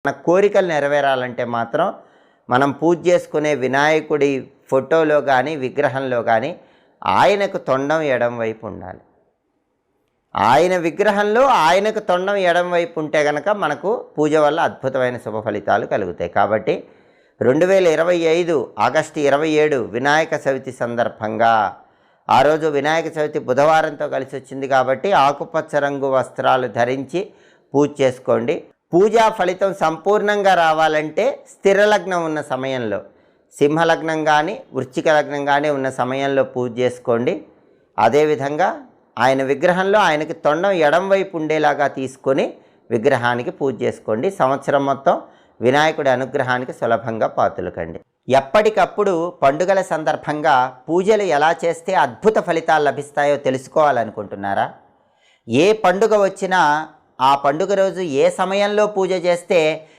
మన కోరికలు నెరవేరాలంటే మాత్రం మనం పూజ చేసుకునే వినాయకుడి ఫోటోలో కానీ విగ్రహంలో కానీ ఆయనకు తొండం ఎడం వైపు ఉండాలి. ఆయన విగ్రహంలో ఆయనకు తొండం ఎడం వైపు ఉంటే కనుక మనకు పూజ వల్ల అద్భుతమైన శుభ ఫలితాలు కలుగుతాయి. కాబట్టి 2025 ఆగస్టు 27 వినాయక చవితి సందర్భంగా, ఆ రోజు వినాయక చవితి బుధవారంతో కలిసి వచ్చింది కాబట్టి ఆకుపచ్చ రంగు వస్త్రాలు ధరించి పూజ చేసుకోండి. పూజా ఫలితం సంపూర్ణంగా రావాలంటే స్థిర లగ్నం ఉన్న సమయంలో, సింహలగ్నం కానీ వృశ్చిక లగ్నం కానీ ఉన్న సమయంలో పూజ చేసుకోండి. అదేవిధంగా ఆయన విగ్రహంలో ఆయనకి తొండం ఎడం వైపు ఉండేలాగా తీసుకొని విగ్రహానికి పూజ చేసుకోండి. సంవత్సరం మొత్తం వినాయకుడి అనుగ్రహానికి సులభంగా పాత్రులకండి. ఎప్పటికప్పుడు పండుగల సందర్భంగా పూజలు ఎలా చేస్తే అద్భుత ఫలితాలు లభిస్తాయో తెలుసుకోవాలనుకుంటున్నారా? ఏ పండుగ వచ్చినా ఆ పండుగ రోజు ఏ సమయంలో పూజ చేస్తే